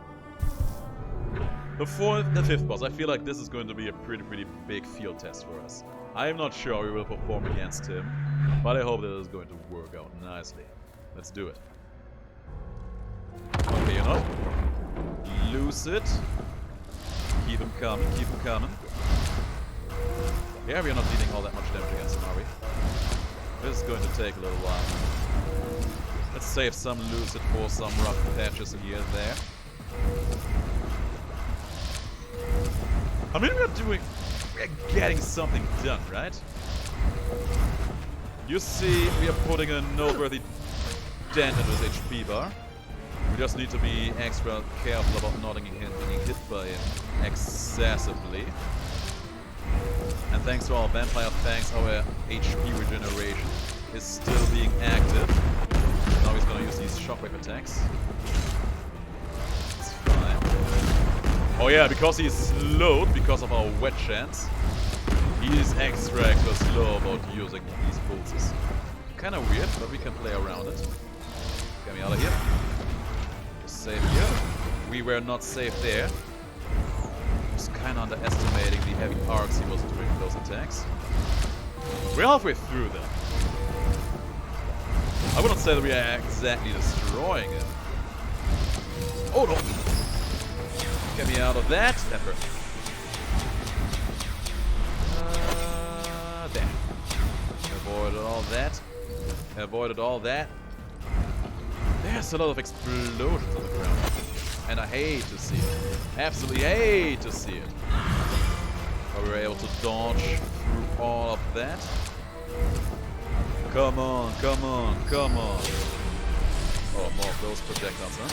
The fifth boss. I feel like this is going to be a pretty big field test for us. I am not sure we will perform against him, but I hope that it is going to work out nicely. Let's do it. Okay, you know, Lucid. Keep him coming, keep him coming. Yeah, we are not dealing all that much damage against him, are we? This is going to take a little while. Let's save some Lucid for some rough patches here and there. I mean, we're getting something done, right? You see, we are putting a noteworthy dent into his HP bar. We just need to be extra careful about not getting hit by him excessively. And thanks to our vampire fangs, our HP regeneration is still being active. Now he's gonna use these shockwave attacks. It's fine. Oh yeah, because he's slowed because of our wet chance, he is extra slow about using these pulses. Kinda weird, but we can play around it. Get me out of here. Just safe here. We were not safe there. Just kinda underestimating the heavy arcs he was doing with those attacks. We're halfway through them. I wouldn't say that we are exactly destroying it. Oh no! Get me out of that. That hurt. There. Avoided all that. Avoided all that. There's a lot of explosions on the ground. And I hate to see it. Absolutely hate to see it. But we were able to dodge through all of that. Come on, come on, come on. Oh, more of those projectiles, huh?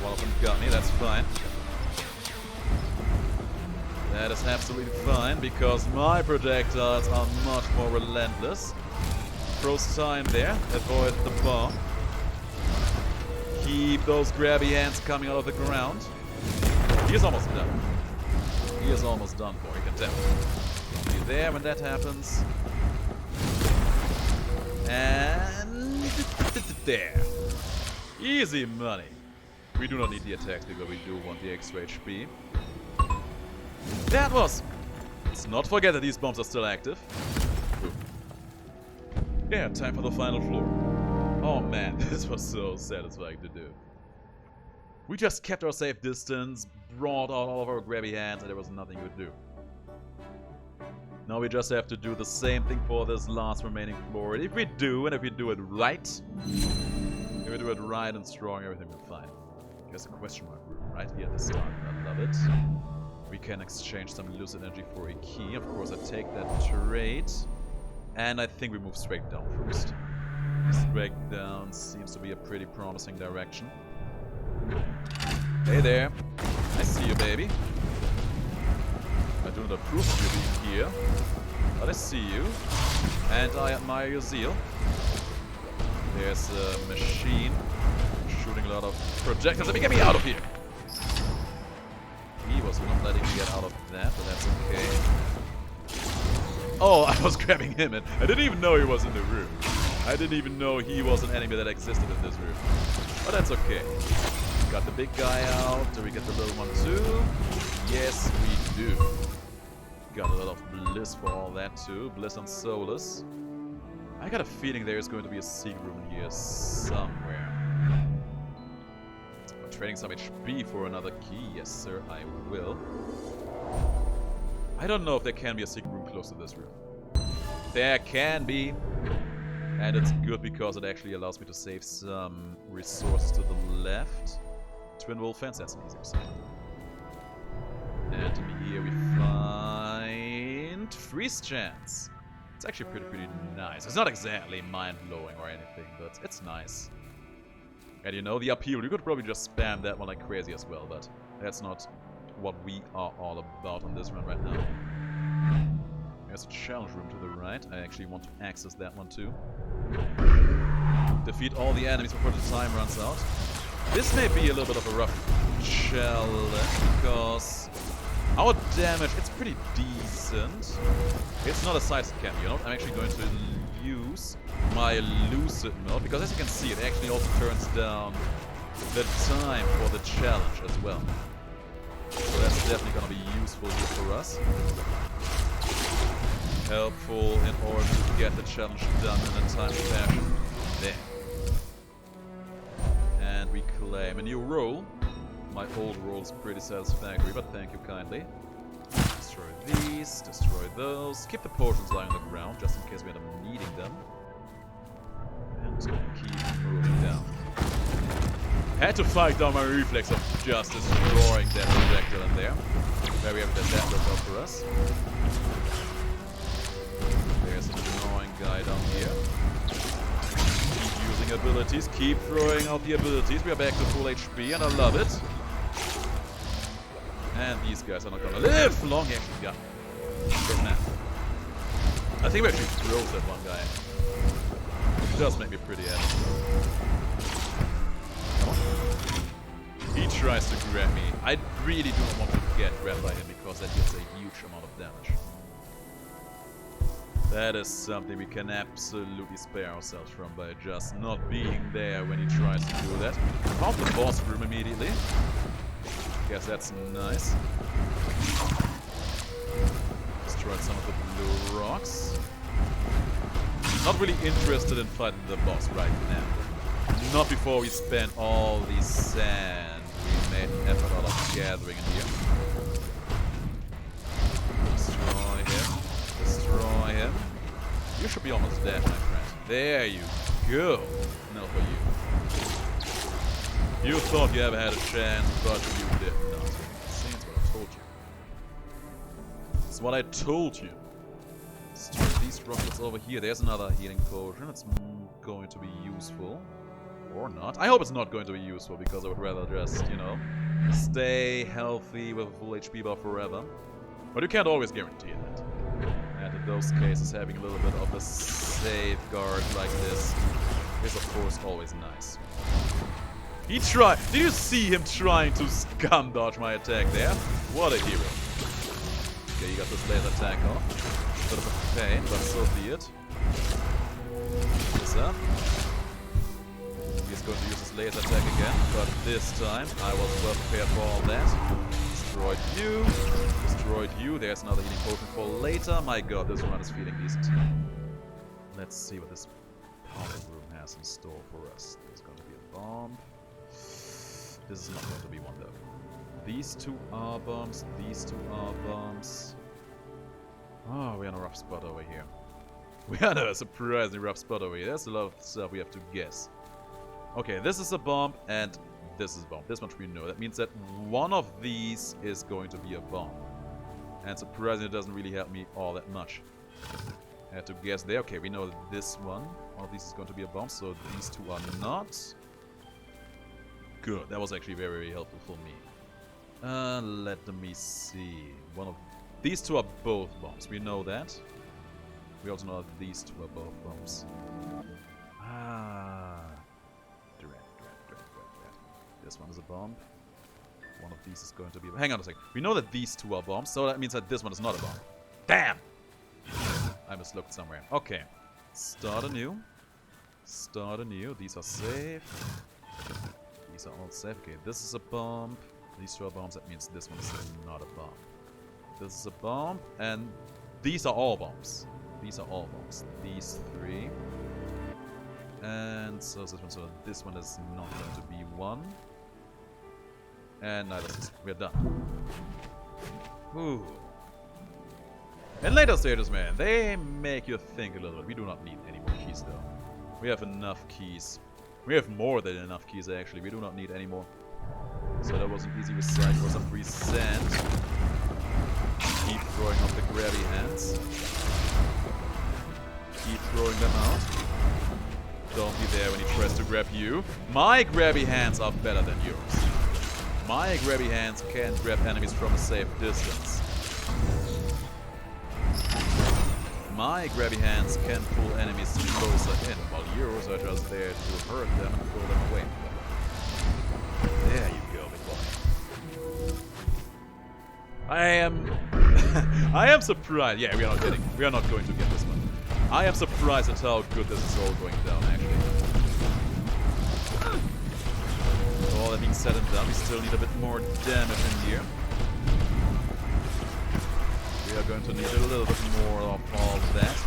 One of them got me, that's fine. That is absolutely fine, because my projectiles are much more relentless. Froze time there, avoid the bomb. Keep those grabby hands coming out of the ground. He is almost done. He is almost done for, you can tell. Be there when that happens. And there. Easy money. We do not need the attacks because we do want the extra HP. That was... Let's not forget that these bombs are still active. Ooh. Yeah, time for the final floor. Oh man, this was so satisfying to do. We just kept our safe distance, brought out all of our grabby hands, and there was nothing we could do. Now we just have to do the same thing for this last remaining floor. And if we do, and if we do it right, if we do it right and strong, everything will be fine. Here's a question mark room right here at the start. I love it. We can exchange some Lucid energy for a key. Of course, I take that trade. And I think we move straight down first. Straight down seems to be a pretty promising direction. Hey there. I see you, baby. I do not approve of you being here, but I see you, and I admire your zeal. There's a machine shooting a lot of projectiles. Let me get me out of here! He was not letting me get out of that, but that's okay. Oh, I was grabbing him, and I didn't even know he was in the room. I didn't even know he was an enemy that existed in this room. But that's okay. Got the big guy out. Do we get the little one too? Yes, we do. Got a lot of bliss for all that too. Bliss and soulless. I got a feeling there is going to be a secret room here somewhere. I'm trading some HP for another key. Yes, sir, I will. I don't know if there can be a secret room close to this room. There can be. And it's good because it actually allows me to save some resources to the left. Twin Wolf Fence, that's an easy side. And in here we find Freeze Chance. It's actually pretty nice. It's not exactly mind-blowing or anything, but it's nice. And you know, the upheaval, you could probably just spam that one like crazy as well, but that's not what we are all about on this run right now. There's a challenge room to the right. I actually want to access that one too. Defeat all the enemies before the time runs out. This may be a little bit of a rough challenge because our damage, it's pretty decent. It's not a side scan, you know. I'm actually going to use my Lucid mode because as you can see, it actually also turns down the time for the challenge as well. So that's definitely going to be useful here for us. Helpful in order to get the challenge done in a timely fashion. There. And we claim a new role. My old role is pretty satisfactory, but thank you kindly. Destroy these, destroy those. Keep the potions lying on the ground, just in case we end up needing them. And keep moving down. Had to fight down my reflex of just destroying that projectile in there. Very happy that worked out for us. There's an annoying guy down here. Keep using abilities, keep throwing out the abilities. We are back to full HP and I love it. And these guys are not gonna live long. He actually got good man. I think we actually froze that one guy. It does make me pretty happy. Come on. He tries to grab me. I really do not want to get grabbed by him because that deals a huge amount of damage. That is something we can absolutely spare ourselves from by just not being there when he tries to do that. Found the boss room immediately. Guess that's nice. Destroy destroyed some of the blue rocks. Not really interested in fighting the boss right now. Not before we spend all the sand we made an effort out of gathering in here. Destroy him. Destroy him. You should be almost dead, my friend. There you go. No for you. You thought you ever had a chance, but you did not. See, it's what I told you. It's what I told you. Destroy these rockets over here. There's another healing potion. It's going to be useful. Or not. I hope it's not going to be useful, because I would rather just, you know, stay healthy with a full HP bar forever. But you can't always guarantee that. And in those cases, having a little bit of a safeguard like this is, of course, always nice. He tried. Did you see him trying to scum dodge my attack there? What a hero. Okay, you got this laser attack off. Bit of a pain, but so be it. This up. He's going to use his laser attack again, but this time I was well prepared for all that. Destroyed you. Destroyed you. There's another healing potion for later. My god, this run is feeling decent. Let's see what this powder room has in store for us. There's going to be a bomb. This is not going to be one though. These two are bombs. These two are bombs. Oh, we're in a rough spot over here. We are in a surprisingly rough spot over here. There's a lot of stuff we have to guess. Okay, this is a bomb, and this is a bomb. This much we know. That means that one of these is going to be a bomb. And surprisingly, it doesn't really help me all that much. I had to guess there. Okay, we know that this one of these is going to be a bomb, so these two are not. Good. That was actually very, very helpful for me. Let me see. One of these two are both bombs. We know that. We also know that these two are both bombs. This one is a bomb. One of these is going to be... Hang on a second. We know that these two are bombs, so that means that this one is not a bomb. Damn! I mislooked somewhere. Okay. Start anew. Start anew. These are safe. These are all safe. Okay, this is a bomb. These two are bombs. That means this one is not a bomb. This is a bomb, and these are all bombs. These are all bombs. These three. And so this one is not going to be one. And neither is this. We're done. Ooh. In later stages, man, they make you think a little bit. We do not need any more keys, though. We have enough keys. We have more than enough keys, actually. We do not need any more. So that was an easy recite for some free sand. Keep throwing off the grabby hands. Keep throwing them out. Don't be there when he tries to grab you. My grabby hands are better than yours. My grabby hands can grab enemies from a safe distance. My grabby hands can pull enemies closer in, while yours are just there to hurt them and pull them away. There you go, big boy. I am surprised. Yeah, we are not getting. We are not going to get this one. I am surprised at how good this is all going down, actually. All that being said and done, we still need a bit more damage in here. We are going to need a little bit more of all that.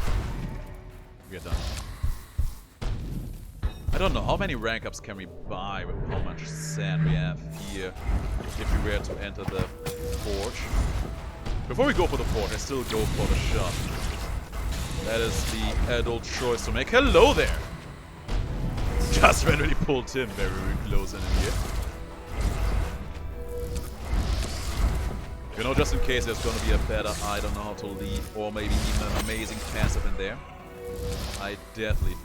We are done. I don't know, how many rank ups can we buy with how much sand we have here if we were to enter the forge? Before we go for the forge, I still go for the shot. That is the adult choice to make. Hello there! Just randomly pulled him very, very close in here. You know, just in case there's gonna be a better I don't know how to leave, or maybe even an amazing passive in there. I definitely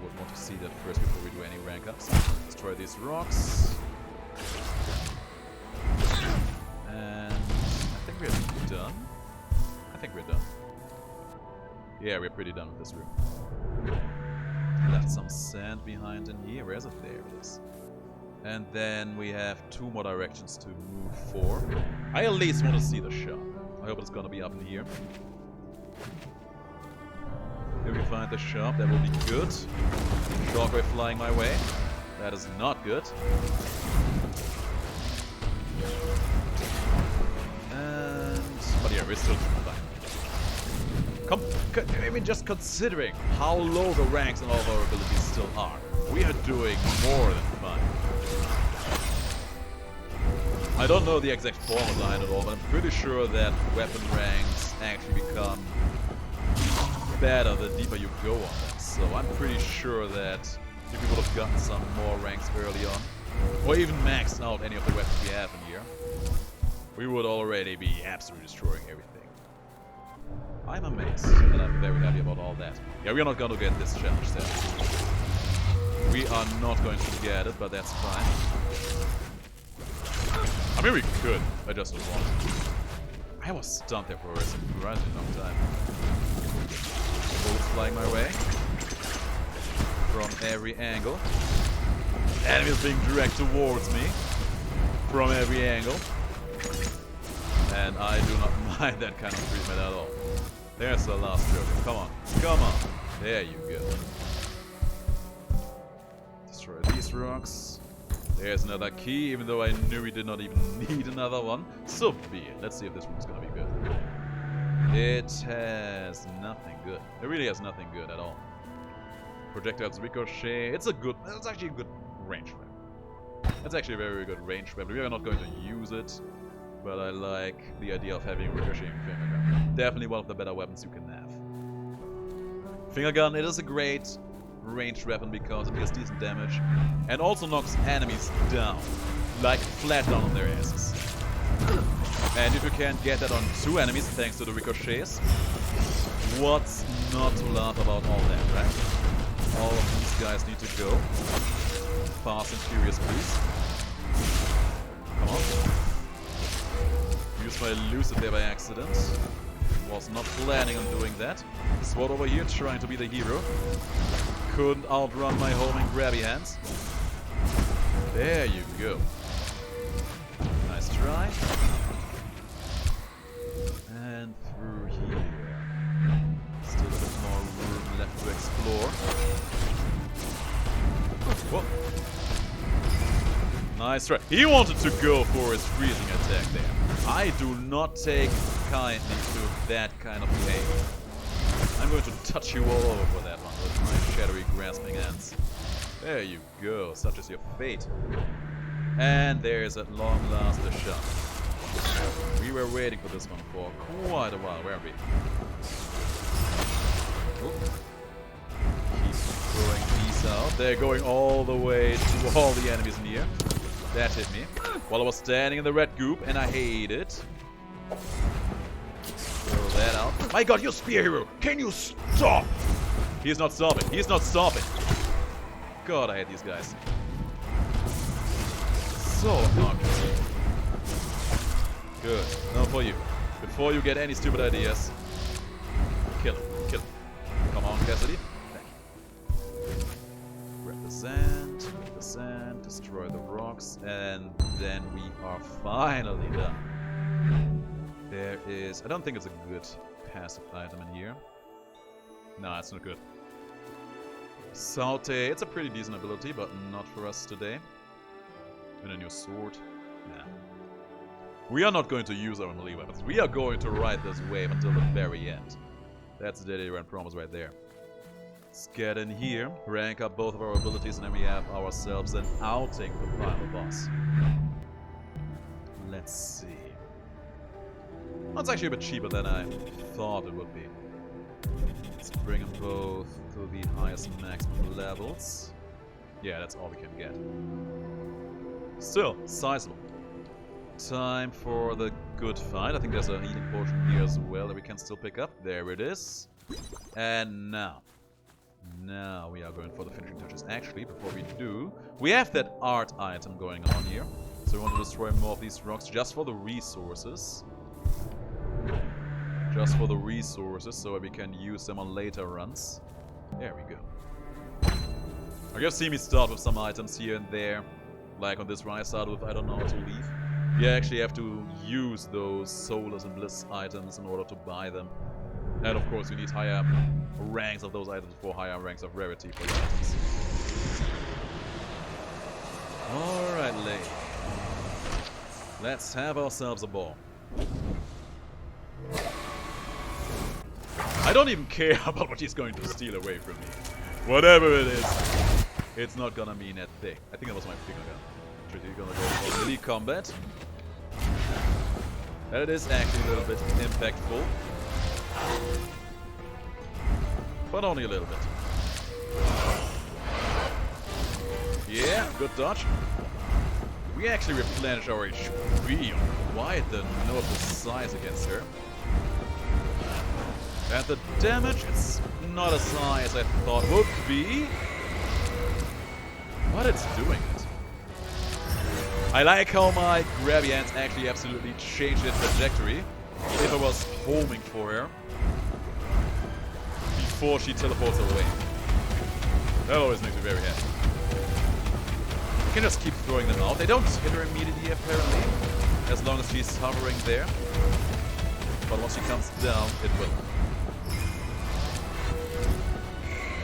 would want to see that first before we do any rank ups. Let's try these rocks. And I think we're done. I think we're done. Yeah, we're pretty done with this room. Left some sand behind in here. Where is it? There it is. And then we have two more directions to move for. I at least want to see the shop. I hope it's gonna be up in here. If we find the shop, that will be good. Shockwave flying my way. That is not good. But yeah, we're still fine. I mean, just considering how low the ranks and all of our abilities still are, we are doing more than fine. I don't know the exact formula behind it all, but I'm pretty sure that weapon ranks actually become better the deeper you go on them. So I'm pretty sure that if we would have gotten some more ranks early on, or even maxed out any of the weapons we have in here, we would already be absolutely destroying everything. I'm amazed, and I'm very happy about all that. Yeah, we're not going to get this challenge set. We are not going to get it, but that's fine. I mean, we could. I just don't want to. I was stunned there for a surprisingly long time. Bullets flying my way. From every angle. Enemies being dragged towards me. From every angle. And I do not mind that kind of treatment at all. There's the last joker. Come on. Come on. There you go. Destroy these rocks. There's another key, even though I knew we did not even need another one. So be it. Let's see if this room's gonna be good. It has nothing good. It really has nothing good at all. Projectiles ricochet. It's actually a good range weapon. It's actually a very good range weapon. We are not going to use it, but I like the idea of having ricocheting finger gun. Definitely one of the better weapons you can have. Finger gun, it is a great ranged weapon because it deals decent damage and also knocks enemies down, like flat down on their asses. And if you can't get that on two enemies thanks to the ricochets, what's not to love about all that, right? All of these guys need to go. Fast and furious, please. Come on. Used my Lucid there by accident. Was not planning on doing that. Sword over here trying to be the hero. Couldn't outrun my homing grabby hands. There you go. Nice try. And through here. Still a bit more room left to explore. Whoa. Nice try. He wanted to go for his freezing attack there. I do not take kindly to that kind of behavior. I'm going to touch you all over for that one with my shadowy grasping hands. There you go. Such is your fate. And there's at long last a shot. We were waiting for this one for quite a while, weren't we? Keep throwing these out. They're going all the way to all the enemies in here. That hit me while I was standing in the red goop, and I hate it. Throw that out. My god, you spear hero! Can you stop? He's not stopping. He's not stopping. God, I hate these guys. So obnoxious. Good. Now for you. Before you get any stupid ideas, kill him. Kill him. Come on, Cassidy. Grab the sand. Grab the sand. Destroy the rocks. And then we are finally done. There is... I don't think it's a good passive item in here. No, it's not good. Saute. It's a pretty decent ability, but not for us today. And then your sword. Nah. We are not going to use our melee weapons. We are going to ride this wave until the very end. That's the DeGrand promise right there. Let's get in here, rank up both of our abilities, and then we have ourselves an outing for the final boss. Let's see. Well, it's actually a bit cheaper than I thought it would be. Let's bring them both to the highest maximum levels. Yeah, that's all we can get. Still, sizable. Time for the good fight. I think there's a healing potion here as well that we can still pick up. There it is. And now we are going for the finishing touches. Actually, before we do, we have that art item going on here. So we want to destroy more of these rocks just for the resources. Just for the resources, so we can use them on later runs. There we go. You have seen me start with some items here and there. Like on this run I started with I don't know how to leave. You actually have to use those Soulless and Bliss items in order to buy them. And of course you need higher ranks of those items for higher ranks of rarity for your items. Alright, lady. Let's have ourselves a ball. I don't even care about what he's going to steal away from me. Whatever it is, it's not gonna mean a thing. I think that was my finger gun. Pretty gonna go for melee combat. That is actually a little bit impactful. But only a little bit. Yeah, good dodge. We actually replenish our HP on quite the notable size against her. And the damage, it's not as high as I thought would be. But it's doing it. I like how my grabby hands actually absolutely changed their trajectory. If I was homing for her before she teleports away. That always makes me very happy. You can just keep throwing them out. They don't hit her immediately, apparently, as long as she's hovering there. But once she comes down, it will.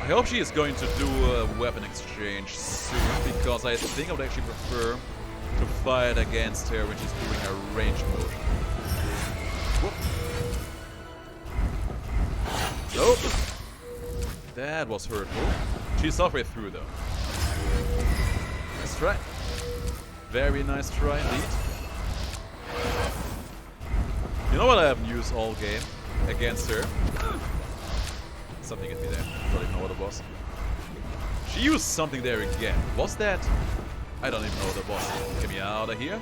I hope she is going to do a weapon exchange soon, because I think I would actually prefer to fight against her when she's doing a range motion. Whoop. Nope. That was hurtful. She's halfway through, though. Nice try. Very nice try indeed. You know what I haven't used all game against her? Something hit me there. Don't even know what it was. She used something there again. Was that? I don't even know what it was. Get me out of here.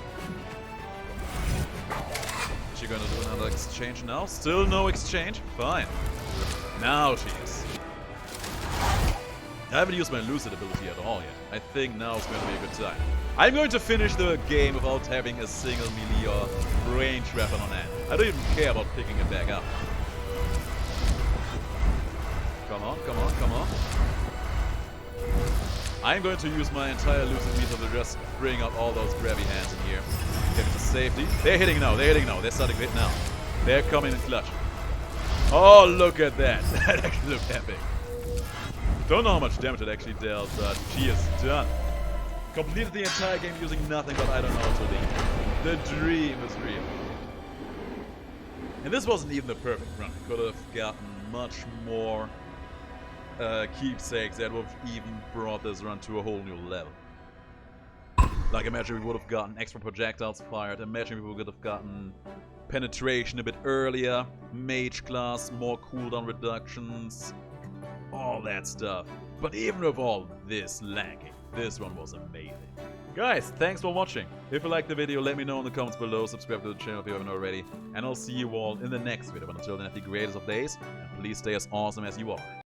Is she gonna do another exchange now? Still no exchange? Fine. Now she is. I haven't used my Lucid ability at all yet. I think now is going to be a good time. I'm going to finish the game without having a single melee or range weapon on hand. I don't even care about picking it back up. Come on, come on, come on. I'm going to use my entire Lucid meter to just bring up all those grabby hands in here. Get into safety. They're hitting now, they're hitting now. They're starting to hit now. They're coming in clutch. Oh, look at that. That actually looked epic. Don't know how much damage it actually dealt, but she is done. Completed the entire game using nothing but I don't know to lead. The dream is real. And this wasn't even the perfect run. Could have gotten much more keepsakes that would have even brought this run to a whole new level. Like, imagine we would have gotten extra projectiles fired. Imagine we would have gotten penetration a bit earlier, mage class, more cooldown reductions, all that stuff. But even with all this lacking, this one was amazing. Guys, thanks for watching. If you liked the video, let me know in the comments below. Subscribe to the channel if you haven't already. And I'll see you all in the next video. But until then, have the greatest of days. And please stay as awesome as you are.